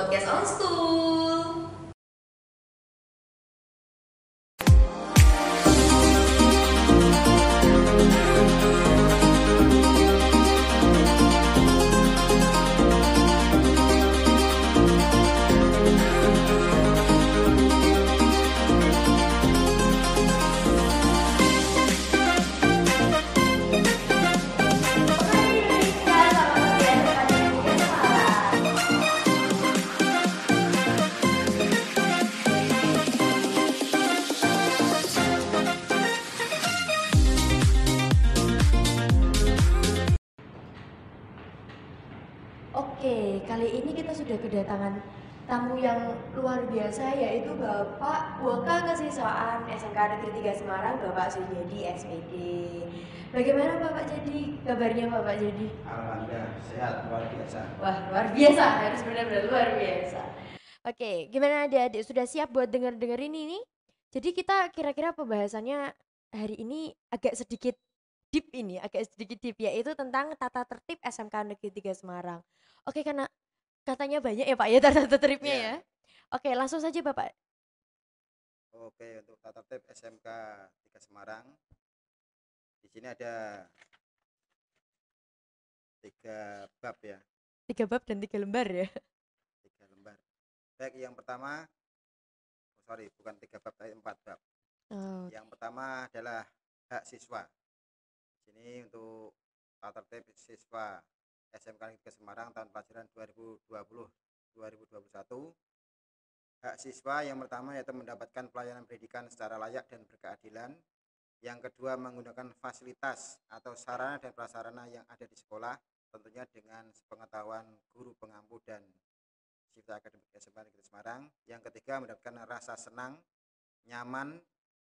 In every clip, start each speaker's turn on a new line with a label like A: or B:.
A: podcast On School. Oke, kali ini kita sudah kedatangan tamu yang luar biasa, yaitu Bapak Waka Kesiswaan SMK Negeri 3 Semarang, Bapak Sujadi SPD. Bagaimana Bapak Jadi? Kabarnya Bapak Jadi?
B: Alhamdulillah sehat, luar biasa.
A: Wah, luar biasa, harus benar-benar luar biasa. Oke, gimana adik-adik, sudah siap buat denger-denger ini nih? Jadi kita kira-kira pembahasannya hari ini agak sedikit deep, yaitu tentang tata tertib SMK Negeri 3 Semarang. Oke, karena katanya banyak ya Pak ya tata tertibnya ya. Oke, langsung saja Bapak.
B: Oke, untuk tata tertib SMK 3 Semarang, di sini ada 3 bab ya,
A: 3 bab dan 3 lembar ya.
B: 3 lembar. Baik, yang pertama, bukan 3 bab, tapi 4 bab.
A: Oh,
B: Yang pertama adalah hak siswa. Di sini untuk tata tertib siswa SMK Negeri 3 Semarang tahun pelajaran 2020-2021. Hak siswa yang pertama yaitu mendapatkan pelayanan pendidikan secara layak dan berkeadilan. Yang kedua, menggunakan fasilitas atau sarana dan prasarana yang ada di sekolah, tentunya dengan sepengetahuan guru pengampu dan siswa akademik SMK Negeri Semarang. Yang ketiga, mendapatkan rasa senang, nyaman,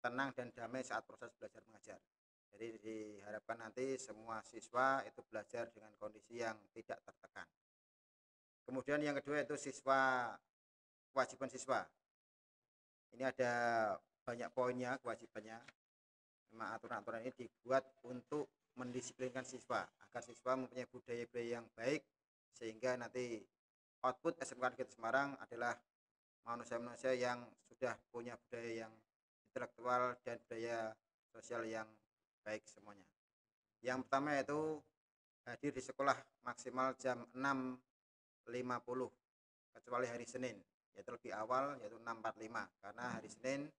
B: tenang dan damai saat proses belajar mengajar. Jadi diharapkan nanti semua siswa itu belajar dengan kondisi yang tidak tertekan. Kemudian yang kedua itu kewajiban siswa. Ini ada banyak poinnya kewajibannya. Memang aturan-aturan ini dibuat untuk mendisiplinkan siswa agar siswa mempunyai budaya-budaya yang baik, sehingga nanti output SMK Negeri Semarang adalah manusia-manusia yang sudah punya budaya yang intelektual dan budaya sosial yang baik semuanya. Yang pertama yaitu hadir di sekolah maksimal jam 6.50 kecuali hari Senin, yaitu lebih awal, yaitu 6.45, karena hari Senin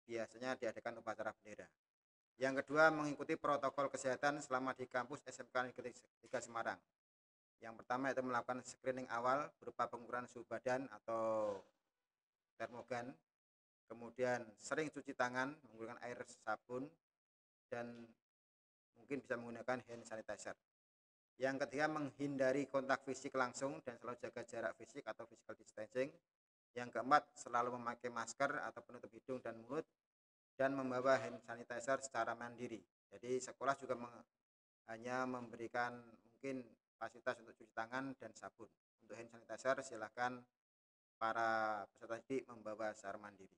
B: biasanya diadakan upacara bendera. Yang kedua, mengikuti protokol kesehatan selama di kampus SMK Negeri 3 Semarang. Yang pertama itu melakukan screening awal berupa pengukuran suhu badan atau termogan, kemudian sering cuci tangan menggunakan air sabun, dan mungkin bisa menggunakan hand sanitizer. Yang ketiga, menghindari kontak fisik langsung dan selalu jaga jarak fisik atau physical distancing. Yang keempat, selalu memakai masker atau penutup hidung dan mulut dan membawa hand sanitizer secara mandiri. Jadi sekolah juga hanya memberikan mungkin fasilitas untuk cuci tangan dan sabun. Untuk hand sanitizer silahkan para peserta didik membawa secara mandiri.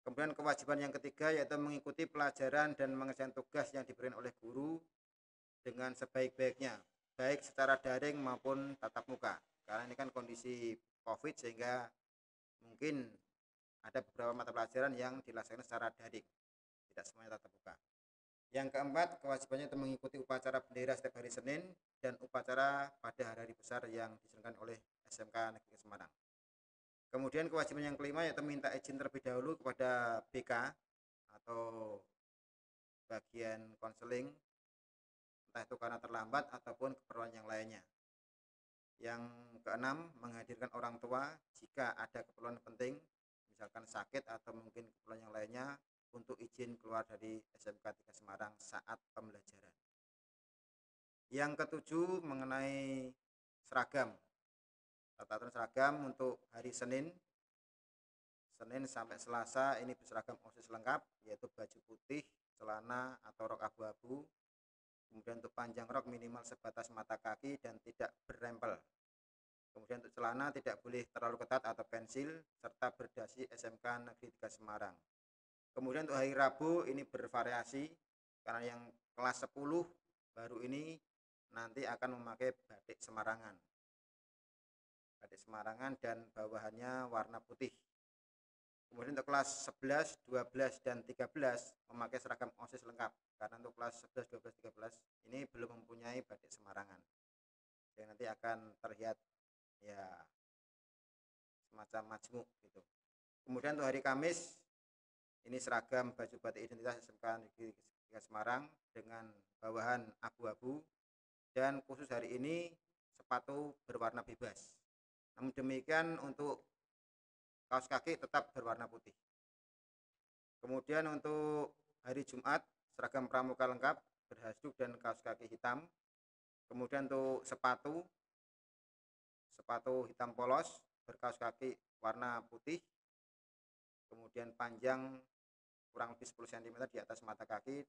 B: Kemudian kewajiban yang ketiga yaitu mengikuti pelajaran dan mengerjakan tugas yang diberikan oleh guru dengan sebaik-baiknya, baik secara daring maupun tatap muka. Karena ini kan kondisi COVID, sehingga mungkin ada beberapa mata pelajaran yang dilaksanakan secara daring, tidak semuanya tatap muka. Yang keempat, kewajibannya itu mengikuti upacara bendera setiap hari Senin dan upacara pada hari-hari besar yang diselenggarakan oleh SMK Negeri Semarang. Kemudian kewajiban yang kelima yaitu minta izin terlebih dahulu kepada BK atau bagian konseling, entah itu karena terlambat ataupun keperluan yang lainnya. Yang keenam, menghadirkan orang tua jika ada keperluan penting, misalkan sakit atau mungkin keperluan yang lainnya, untuk izin keluar dari SMK 3 Semarang saat pembelajaran. Yang ketujuh, mengenai seragam. Tata aturan seragam untuk hari Senin sampai Selasa ini berseragam OSIS lengkap, yaitu baju putih, celana atau rok abu-abu. Kemudian untuk panjang rok minimal sebatas mata kaki dan tidak berrempel. Kemudian untuk celana tidak boleh terlalu ketat atau pensil, serta berdasi SMK Negeri 3 Semarang. Kemudian untuk hari Rabu ini bervariasi, karena yang kelas 10 baru ini nanti akan memakai batik Semarangan. Semarangan dan bawahannya warna putih. Kemudian untuk kelas 11, 12, dan 13 memakai seragam OSIS lengkap. Karena untuk kelas 11, 12, 13 ini belum mempunyai batik Semarangan. Yang nanti akan terlihat ya semacam majmuk gitu. Kemudian untuk hari Kamis ini seragam baju batik identitas SMK Negeri 3 Semarang dengan bawahan abu-abu dan khusus hari ini sepatu berwarna bebas. Namun demikian untuk kaos kaki tetap berwarna putih. Kemudian untuk hari Jumat seragam pramuka lengkap berhasduk dan kaos kaki hitam. Kemudian untuk sepatu hitam polos berkaos kaki warna putih. Kemudian panjang kurang lebih 10 cm di atas mata kaki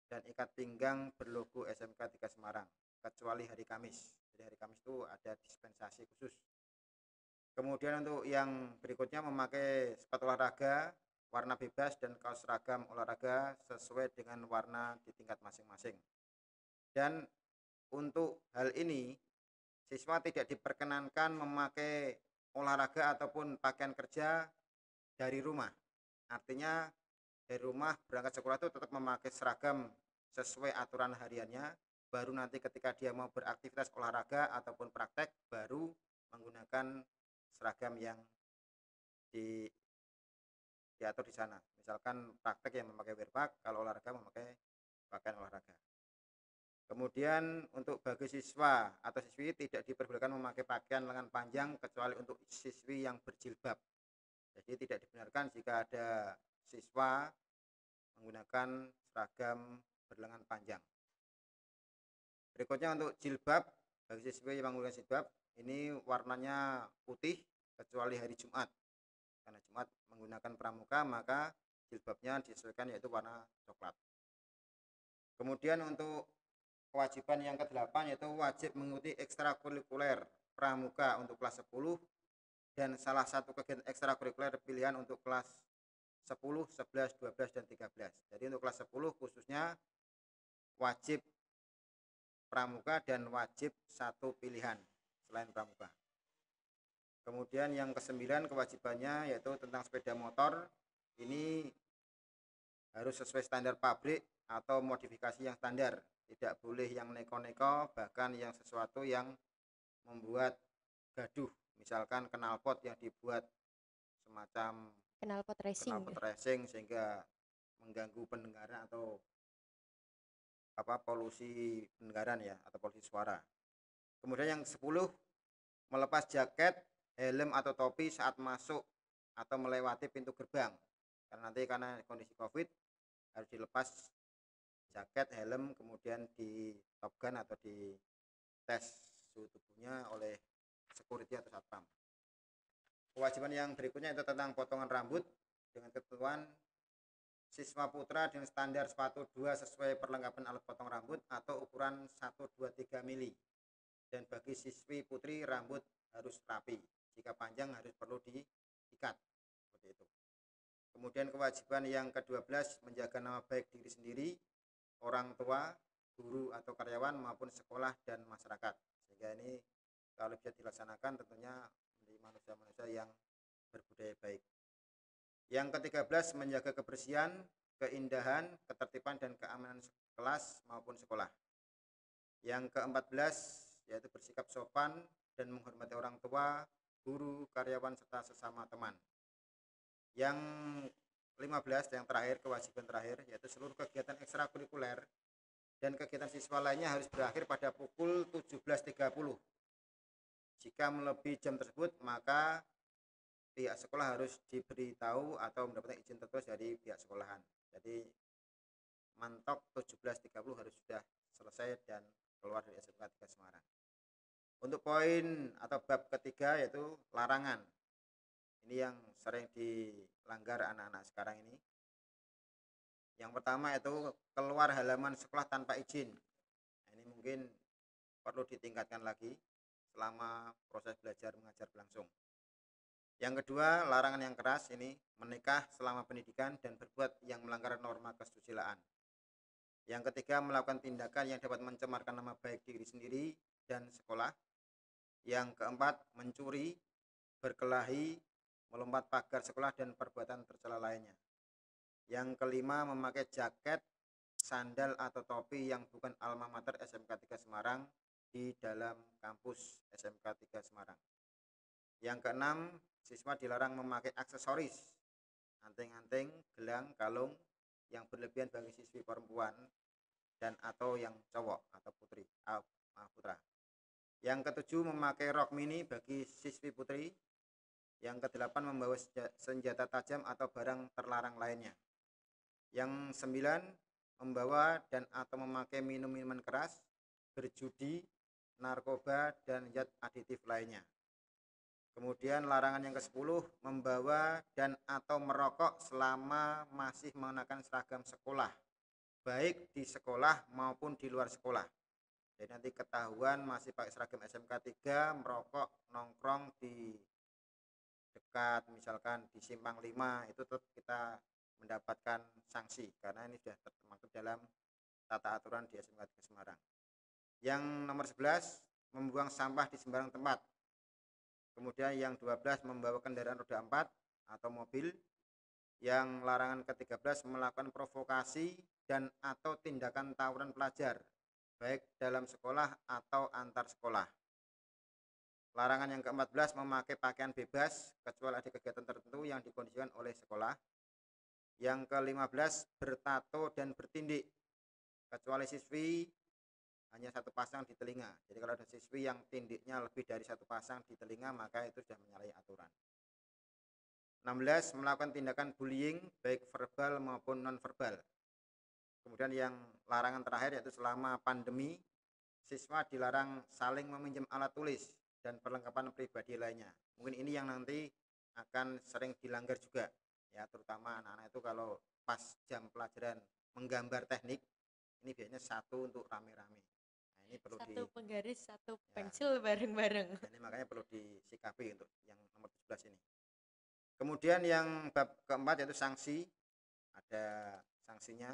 B: dan ikat pinggang berlogo SMK 3 Semarang kecuali hari Kamis. Jadi hari Kamis itu ada dispensasi khusus. Kemudian untuk yang berikutnya memakai sepatu olahraga warna bebas dan kaos seragam olahraga sesuai dengan warna di tingkat masing-masing. Dan untuk hal ini siswa tidak diperkenankan memakai olahraga ataupun pakaian kerja dari rumah. Artinya dari rumah berangkat sekolah itu tetap memakai seragam sesuai aturan hariannya, baru nanti ketika dia mau beraktivitas olahraga ataupun praktek baru menggunakan seragam yang diatur di sana. Misalkan praktek yang memakai wearback, kalau olahraga memakai pakaian olahraga. Kemudian untuk bagi siswa atau siswi tidak diperbolehkan memakai pakaian lengan panjang kecuali untuk siswi yang berjilbab. Jadi tidak dibenarkan jika ada siswa menggunakan seragam berlengan panjang. Berikutnya untuk jilbab, bagi siswi yang menggunakan jilbab, ini warnanya putih kecuali hari Jumat. Karena Jumat menggunakan pramuka, maka jilbabnya disesuaikan yaitu warna coklat. Kemudian untuk kewajiban yang ke-8 yaitu wajib mengikuti ekstrakurikuler pramuka untuk kelas 10 dan salah satu kegiatan ekstrakurikuler pilihan untuk kelas 10, 11, 12, dan 13. Jadi untuk kelas 10 khususnya wajib pramuka dan wajib satu pilihan selain pramuka. Kemudian yang ke-9 kewajibannya yaitu tentang sepeda motor. Ini harus sesuai standar pabrik atau modifikasi yang standar. Tidak boleh yang neko-neko, bahkan yang sesuatu yang membuat gaduh. Misalkan knalpot yang dibuat semacam
A: Knalpot
B: knalpot
A: racing.
B: racing sehingga mengganggu pendengaran atau polusi pendengaran ya atau polusi suara. Kemudian yang 10 melepas jaket, helm atau topi saat masuk atau melewati pintu gerbang. Karena kondisi Covid harus dilepas jaket, helm, kemudian di Top Gun atau di tes suhu tubuhnya oleh security atau satpam. Kewajiban yang berikutnya itu tentang potongan rambut dengan ketentuan siswa putra dengan standar sepatu 2 sesuai perlengkapan alat potong rambut atau ukuran 123 mili. Dan bagi siswi putri rambut harus rapi. Jika panjang harus perlu diikat. Seperti itu. Kemudian kewajiban yang ke-12 menjaga nama baik diri sendiri, orang tua, guru atau karyawan maupun sekolah dan masyarakat. Sehingga ini kalau bisa dilaksanakan tentunya menjadi manusia-manusia yang berbudaya baik. Yang ke-13 menjaga kebersihan, keindahan, ketertiban dan keamanan kelas maupun sekolah. Yang ke-14 yaitu bersikap sopan dan menghormati orang tua, guru, karyawan serta sesama teman. Yang 15 yang terakhir, kewajiban terakhir yaitu seluruh kegiatan ekstrakurikuler dan kegiatan siswa lainnya harus berakhir pada pukul 17.30. Jika melebihi jam tersebut maka pihak sekolah harus diberitahu atau mendapatkan izin tertulis dari pihak sekolahan. Jadi mantok 17.30 harus sudah selesai dan keluar dari SMK 3 Semarang. Untuk poin atau bab ketiga yaitu larangan. Ini yang sering dilanggar anak-anak sekarang ini. Yang pertama itu keluar halaman sekolah tanpa izin. Ini mungkin perlu ditingkatkan lagi selama proses belajar mengajar berlangsung. Yang kedua, larangan yang keras ini menikah selama pendidikan dan berbuat yang melanggar norma kesusilaan. Yang ketiga, melakukan tindakan yang dapat mencemarkan nama baik diri sendiri dan sekolah. Yang keempat, mencuri berkelahi, melompat pagar sekolah, dan perbuatan tercela lainnya. Yang kelima, memakai jaket, sandal atau topi yang bukan alma mater SMK 3 Semarang di dalam kampus SMK 3 Semarang. Yang keenam, siswa dilarang memakai aksesoris, anting-anting, gelang, kalung yang berlebihan bagi siswi perempuan dan atau yang cowok atau putra. Yang ketujuh, memakai rok mini bagi siswi putri. Yang kedelapan, membawa senjata tajam atau barang terlarang lainnya. Yang sembilan, membawa dan atau memakai minuman keras, berjudi, narkoba, dan zat aditif lainnya. Kemudian larangan yang ke-10, membawa dan atau merokok selama masih mengenakan seragam sekolah, baik di sekolah maupun di luar sekolah. Jadi nanti ketahuan masih pakai seragam SMK 3 merokok nongkrong di dekat misalkan di Simpang 5, itu tetap kita mendapatkan sanksi karena ini sudah termasuk dalam tata aturan di SMK 3 Semarang. Yang nomor 11, membuang sampah di sembarang tempat. Kemudian yang 12, membawa kendaraan roda 4 atau mobil. Yang larangan ke-13, melakukan provokasi dan atau tindakan tawuran pelajar, baik dalam sekolah atau antar sekolah. Larangan yang ke-14, memakai pakaian bebas kecuali ada kegiatan tertentu yang dikondisikan oleh sekolah. Yang ke-15, bertato dan bertindik kecuali siswi hanya satu pasang di telinga. Jadi kalau ada siswi yang tindiknya lebih dari satu pasang di telinga, maka itu sudah menyalahi aturan. 16, melakukan tindakan bullying baik verbal maupun non-verbal. Kemudian yang larangan terakhir yaitu selama pandemi, siswa dilarang saling meminjam alat tulis dan perlengkapan pribadi lainnya. Mungkin ini yang nanti akan sering dilanggar juga, ya, terutama anak-anak itu kalau pas jam pelajaran menggambar teknik, ini biasanya satu untuk rame-rame. Nah, ini perlu
A: Satu penggaris, satu
B: ya,
A: pensil bareng-bareng.
B: ini makanya perlu disikapi untuk yang nomor 17 ini. Kemudian yang bab keempat yaitu sanksi. Ada sanksinya.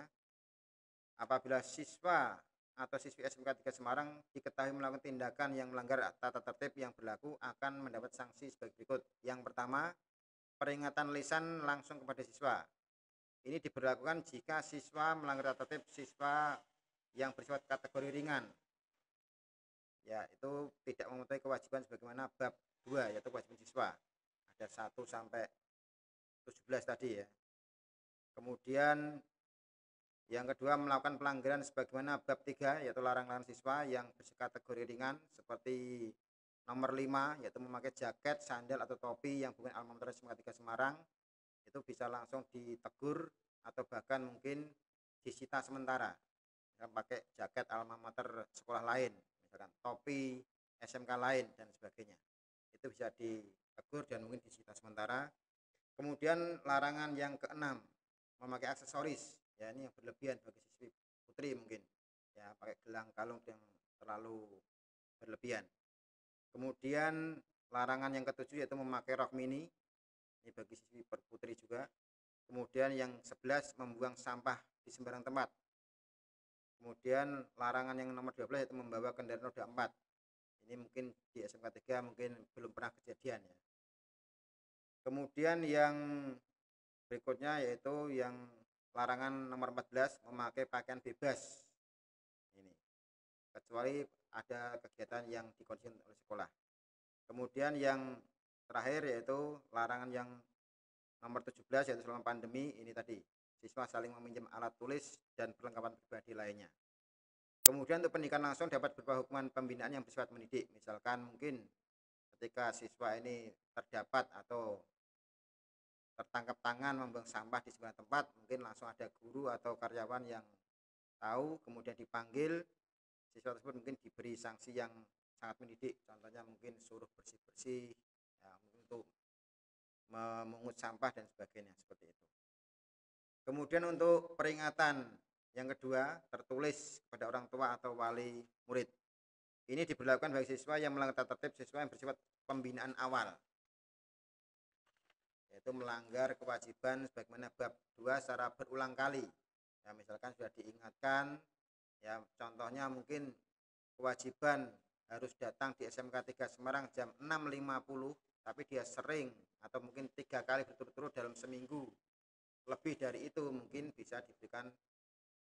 B: Apabila siswa atau siswi SMK 3 Semarang diketahui melakukan tindakan yang melanggar tata tertib yang berlaku, akan mendapat sanksi sebagai berikut. Yang pertama, peringatan lisan langsung kepada siswa. Ini diberlakukan jika siswa melanggar tata tertib siswa yang bersifat kategori ringan. Ya, itu tidak memenuhi kewajiban sebagaimana bab 2 yaitu kewajiban siswa. Ada 1 sampai 17 tadi ya. Kemudian yang kedua, melakukan pelanggaran sebagaimana bab 3 yaitu larangan siswa yang berkategori ringan seperti nomor 5 yaitu memakai jaket, sandal atau topi yang bukan alma mater SMK 3 Semarang, itu bisa langsung ditegur atau bahkan mungkin disita sementara. Misalkan pakai jaket alma mater sekolah lain, misalkan topi SMK lain dan sebagainya. Itu bisa ditegur dan mungkin disita sementara. Kemudian larangan yang keenam, memakai aksesoris, ya ini yang berlebihan bagi siswi putri mungkin, ya pakai gelang kalung yang terlalu berlebihan. Kemudian larangan yang ketujuh yaitu memakai rok mini, ini bagi siswi putri juga. Kemudian yang 11, membuang sampah di sembarang tempat. Kemudian larangan yang nomor 12 yaitu membawa kendaraan roda 4. Ini mungkin di SMK 3 mungkin belum pernah kejadian ya. Kemudian yang berikutnya yaitu yang larangan nomor 14, memakai pakaian bebas. Ini kecuali ada kegiatan yang dikondisikan oleh sekolah. Kemudian yang terakhir yaitu larangan yang nomor 17 yaitu selama pandemi, ini tadi siswa saling meminjam alat tulis dan perlengkapan pribadi lainnya. Kemudian untuk pendidikan langsung dapat berupa hukuman pembinaan yang bersifat mendidik. Misalkan mungkin ketika siswa ini terdapat atau tertangkap tangan membuang sampah di sebuah tempat, mungkin langsung ada guru atau karyawan yang tahu, kemudian dipanggil, siswa tersebut mungkin diberi sanksi yang sangat mendidik. Contohnya mungkin suruh bersih-bersih, ya, mungkin untuk memungut sampah dan sebagainya seperti itu. Kemudian untuk peringatan yang kedua, tertulis kepada orang tua atau wali murid. Ini diberlakukan bagi siswa yang melanggar tata tertib siswa yang bersifat pembinaan awal, yaitu melanggar kewajiban sebagaimana bab 2 secara berulang kali. Ya, misalkan sudah diingatkan, ya contohnya mungkin kewajiban harus datang di SMK 3 Semarang jam 6.50 tapi dia sering atau mungkin 3 kali berturut-turut dalam seminggu, lebih dari itu mungkin bisa diberikan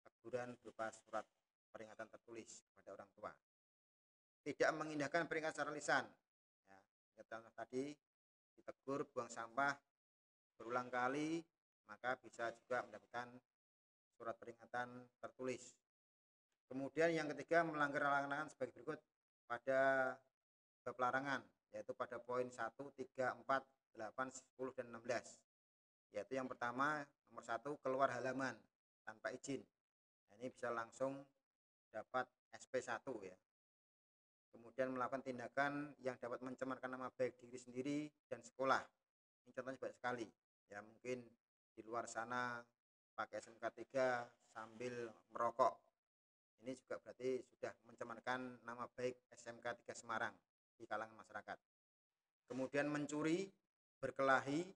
B: teguran berupa surat peringatan tertulis kepada orang tua. Tidak mengindahkan peringatan secara lisan. Ya, contoh tadi ditegur buang sampah berulang kali, maka bisa juga mendapatkan surat peringatan tertulis. Kemudian yang ketiga, melanggar larangan sebagai berikut pada bab larangan, yaitu pada poin 1, 3, 4, 8, 10, dan 16. Yaitu yang pertama, nomor 1, keluar halaman tanpa izin. Nah, ini bisa langsung dapat SP1 ya. Kemudian melakukan tindakan yang dapat mencemarkan nama baik diri sendiri dan sekolah. Ini contohnya banyak sekali. Ya, mungkin di luar sana pakai SMK 3 sambil merokok. Ini juga berarti sudah mencemarkan nama baik SMK 3 Semarang di kalangan masyarakat. Kemudian mencuri, berkelahi,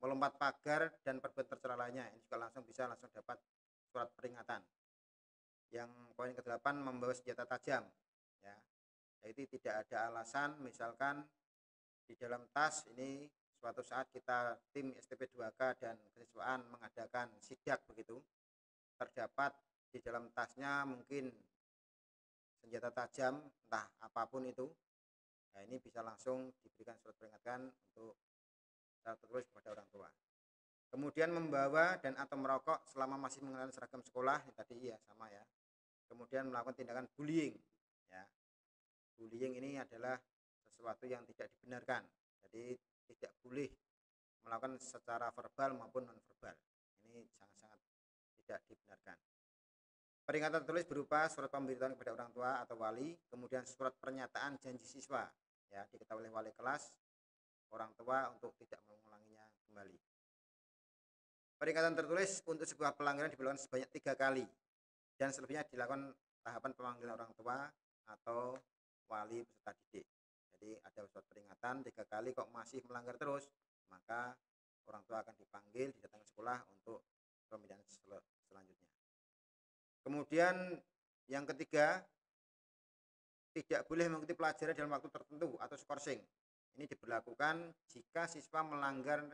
B: melompat pagar, dan perbuatan tercela lainnya. Ini juga bisa langsung dapat surat peringatan. Yang poin ke-8, membawa senjata tajam. Ya, jadi tidak ada alasan, misalkan di dalam tas ini suatu saat kita tim STP 2K dan kesiswaan mengadakan sidak begitu, terdapat di dalam tasnya mungkin senjata tajam entah apapun itu. Nah, ini bisa langsung diberikan surat peringatan untuk secara tertulis kepada orang tua. Kemudian membawa dan atau merokok selama masih mengenakan seragam sekolah, ini tadi ya sama ya. Kemudian melakukan tindakan bullying ya. Bullying ini adalah sesuatu yang tidak dibenarkan. Jadi tidak boleh melakukan secara verbal maupun non verbal. Ini sangat-sangat tidak dibenarkan. Peringatan tertulis berupa surat pemberitahuan kepada orang tua atau wali, kemudian surat pernyataan janji siswa, ya diketahui oleh wali kelas, orang tua untuk tidak mengulanginya kembali. Peringatan tertulis untuk sebuah pelanggaran dilakukan sebanyak 3 kali dan selebihnya dilakukan tahapan pemanggilan orang tua atau wali peserta didik. Jadi ada surat peringatan 3 kali, kok masih melanggar terus, maka orang tua akan dipanggil, didatangkan sekolah untuk pembinaan selanjutnya. Kemudian yang ketiga, tidak boleh mengikuti pelajaran dalam waktu tertentu atau skorsing. Ini diberlakukan jika siswa melanggar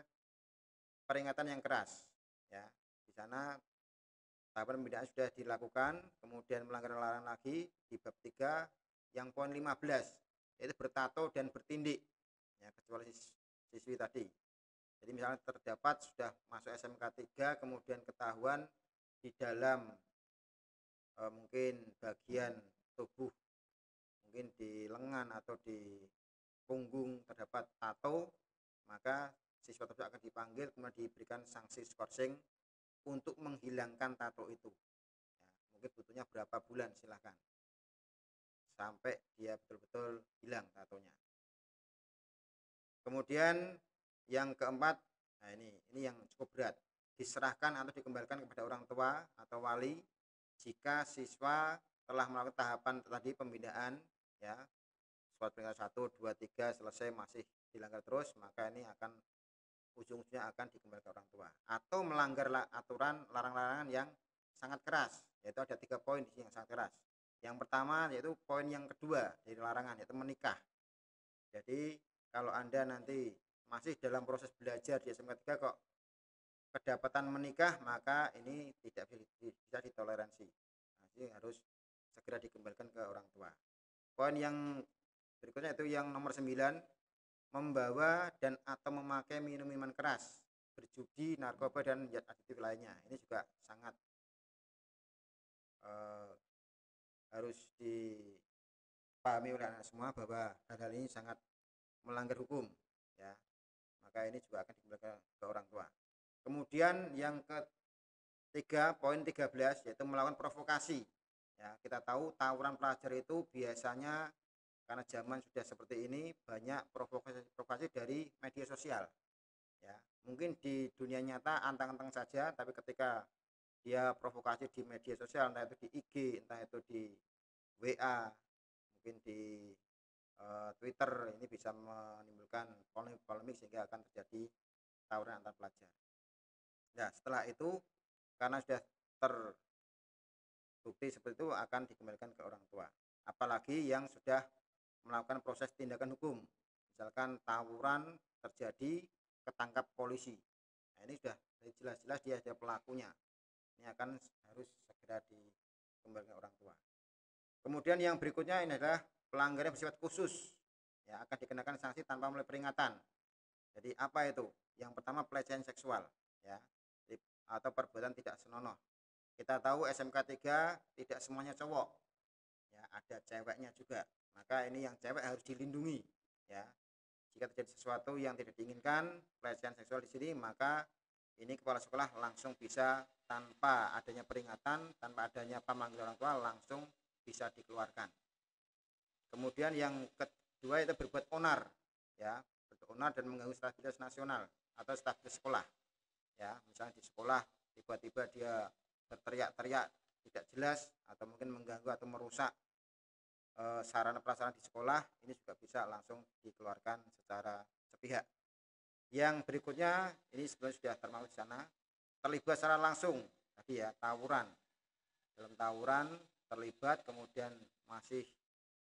B: peringatan yang keras. Ya, di sana tahapan pembinaan sudah dilakukan, kemudian melanggar larangan lagi di bab 3 yang poin 15, yaitu bertato dan bertindik. Ya, kecuali siswi tadi. Jadi misalnya terdapat sudah masuk SMK 3, kemudian ketahuan di dalam mungkin bagian tubuh, mungkin di lengan atau di punggung terdapat tato, maka siswa tersebut akan dipanggil kemudian diberikan sanksi skorsing untuk menghilangkan tato itu. Ya, mungkin butuhnya berapa bulan silahkan sampai dia betul-betul hilang tatonya. Kemudian yang keempat, nah ini yang cukup berat, diserahkan atau dikembalikan kepada orang tua atau wali jika siswa telah melakukan tahapan tadi pembinaan, ya surat peringatan 1, 2, 3 selesai masih dilanggar terus, maka ini akan ujung-ujungnya akan dikembalikan ke orang tua atau melanggar aturan larangan-larangan yang sangat keras, yaitu ada 3 poin di sini yang sangat keras. Yang pertama yaitu poin yang kedua dari larangan, yaitu menikah. Jadi kalau Anda nanti masih dalam proses belajar di SMK 3 kok kedapatan menikah, maka ini tidak bisa ditoleransi. Nah, jadi harus segera dikembalikan ke orang tua. Poin yang berikutnya itu yang nomor 9, membawa dan atau memakai minuman keras, berjudi, narkoba, dan zat adiktif lainnya. Ini juga sangat harus dipahami oleh anak semua bahwa hal-hal ini sangat melanggar hukum, ya. Maka ini juga akan dikembalikan ke orang tua. Kemudian yang ketiga, poin 13, yaitu melakukan provokasi. Ya, kita tahu tawuran pelajar itu biasanya karena zaman sudah seperti ini banyak provokasi dari media sosial. Ya, mungkin di dunia nyata anteng-anteng saja, tapi ketika dia provokasi di media sosial, entah itu di IG, entah itu di WA, mungkin di Twitter, ini bisa menimbulkan polemik sehingga akan terjadi tawuran antar pelajar. Nah, setelah itu karena sudah terbukti seperti itu akan dikembalikan ke orang tua. Apalagi yang sudah melakukan proses tindakan hukum. Misalkan tawuran terjadi, ketangkap polisi. Nah, ini sudah jelas-jelas dia ada pelakunya. Ini akan harus segera dikembalikan orang tua. Kemudian yang berikutnya ini adalah pelanggaran bersifat khusus. Ya, akan dikenakan sanksi tanpa mulai peringatan. Jadi apa itu? Yang pertama pelecehan seksual, ya, atau perbuatan tidak senonoh. Kita tahu SMK 3 tidak semuanya cowok, ya, ada ceweknya juga. Maka ini yang cewek harus dilindungi, ya. Jika terjadi sesuatu yang tidak diinginkan, pelecehan seksual di sini, maka ini kepala sekolah langsung bisa tanpa adanya peringatan, tanpa adanya pemanggilan orang tua, langsung bisa dikeluarkan. Kemudian yang kedua itu berbuat onar, ya, berbuat onar dan mengganggu stabilitas nasional atau stabilitas sekolah, ya. Misalnya di sekolah tiba-tiba dia berteriak-teriak tidak jelas atau mungkin mengganggu atau merusak sarana prasarana di sekolah, ini juga bisa langsung dikeluarkan secara sepihak. Yang berikutnya ini sebenarnya sudah termasuk di sana, terlibat secara langsung tadi ya, tawuran. Dalam tawuran terlibat, kemudian masih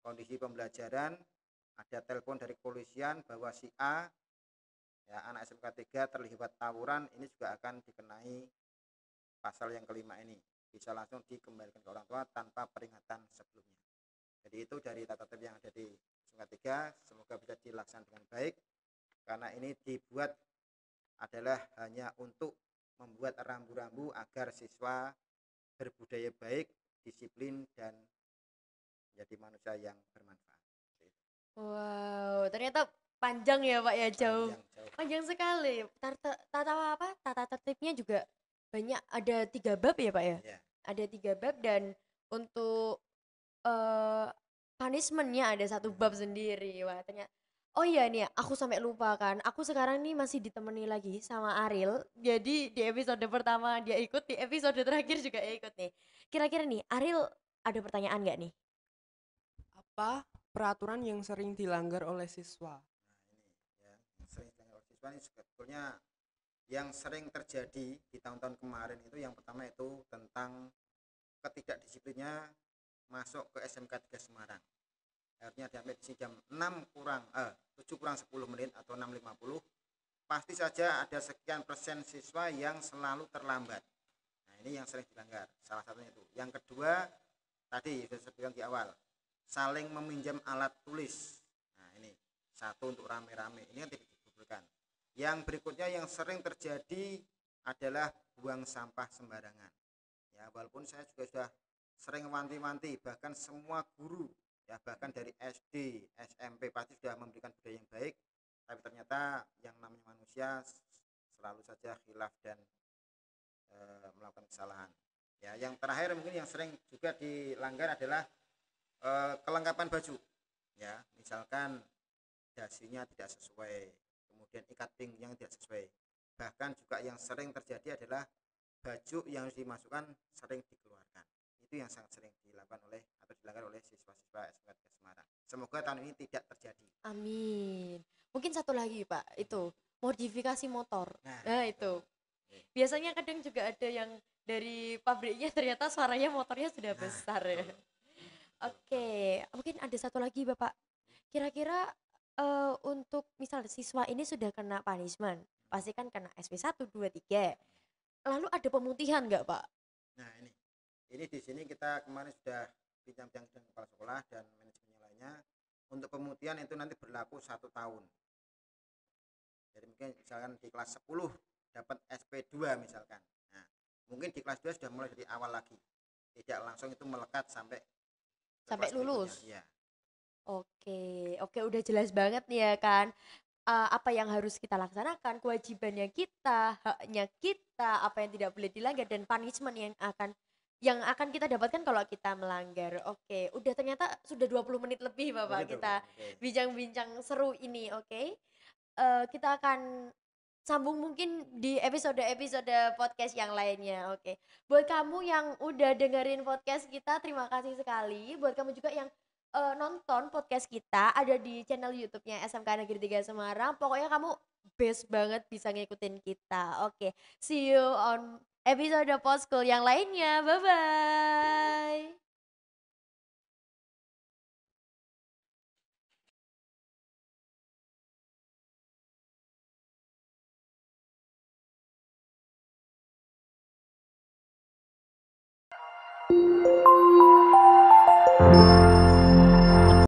B: kondisi pembelajaran, ada telepon dari kepolisian bahwa si A, ya, anak SMK 3 terlibat tawuran, ini juga akan dikenai pasal yang kelima ini, bisa langsung dikembalikan ke orang tua tanpa peringatan sebelumnya. Jadi itu dari tata tertib yang ada di SMK 3, semoga bisa dilaksanakan dengan baik, karena ini dibuat adalah hanya untuk membuat rambu-rambu agar siswa berbudaya baik, disiplin, dan menjadi manusia yang bermanfaat.
A: Wow, ternyata panjang ya Pak ya, jauh.
B: Panjang jauh.
A: Panjang sekali. Tata tertibnya juga banyak, ada 3 bab ya Pak ya?
B: Ya.
A: Ada 3 bab dan untuk eh punishment-nya ada 1 bab sendiri. Wah, ternyata. Oh iya nih, aku sampai lupa kan. Aku sekarang nih masih ditemani lagi sama Ariel. Jadi di episode pertama dia ikut, di episode terakhir juga ikut nih. Kira-kira nih, Ariel ada pertanyaan nggak nih?
C: Apa peraturan yang sering dilanggar oleh siswa?
B: Nah ini ya, yang sering dilanggar oleh siswa ini sebetulnya yang sering terjadi di tahun-tahun kemarin itu yang pertama itu tentang ketidakdisiplinnya masuk ke SMK 3 Semarang. Akhirnya sampai di sini jam 7 kurang 10 menit atau 6.50, pasti saja ada sekian persen siswa yang selalu terlambat. Nah ini yang sering dilanggar, salah satunya itu. Yang kedua tadi sudah disebutkan di awal, saling meminjam alat tulis. Nah ini satu untuk rame-rame, ini yang tidak dibolehkan. Yang berikutnya yang sering terjadi adalah buang sampah sembarangan. Ya, walaupun saya juga sudah sering wanti-wanti, bahkan semua guru, ya, bahkan dari SD, SMP pasti sudah memberikan budaya yang baik, tapi ternyata yang namanya manusia selalu saja khilaf dan melakukan kesalahan. Ya, yang terakhir mungkin yang sering juga dilanggar adalah kelengkapan baju. Ya, misalkan dasinya tidak sesuai, kemudian ikat pinggangnya tidak sesuai. Bahkan juga yang sering terjadi adalah baju yang harus dimasukkan sering dikeluarkan. Itu yang sangat sering dilakukan oleh atau dilanggar oleh siswa-siswa SMK 3 Semarang. Semoga tahun ini tidak terjadi.
A: Amin. Mungkin satu lagi Pak, itu modifikasi motor.
B: Nah,
A: Nah itu. Biasanya kadang juga ada yang dari pabriknya ternyata suaranya motornya sudah besar ya. Oke, mungkin ada satu lagi Bapak. Kira-kira untuk misal siswa ini sudah kena punishment, pasti kan kena SP 1, 2, 3. Lalu ada pemutihan nggak Pak?
B: Nah ini di sini kita kemarin sudah bincang-bincang dengan kepala sekolah dan manajemen yang lainnya. Untuk pemutihan itu nanti berlaku 1 tahun. Jadi mungkin misalkan di kelas 10 dapat SP2 misalkan. Nah, mungkin di kelas 2 sudah mulai dari awal lagi. Tidak langsung itu melekat sampai
A: Sampai lulus.
B: Ya.
A: Oke, udah jelas banget nih ya kan. Apa yang harus kita laksanakan, kewajibannya kita, haknya kita, apa yang tidak boleh dilanggar dan punishment yang akan kita dapatkan kalau kita melanggar. Oke, udah ternyata sudah 20 menit lebih Bapak
B: Begitu.
A: kita bincang-bincang seru ini, oke. Kita akan sambung mungkin di episode-episode podcast yang lainnya, oke. Buat kamu yang udah dengerin podcast kita, terima kasih sekali. Buat kamu juga yang nonton podcast kita, ada di channel YouTube-nya SMK Negeri 3 Semarang. Pokoknya kamu best banget bisa ngikutin kita. Oke, see you on episode Podschool yang lainnya. Bye-bye.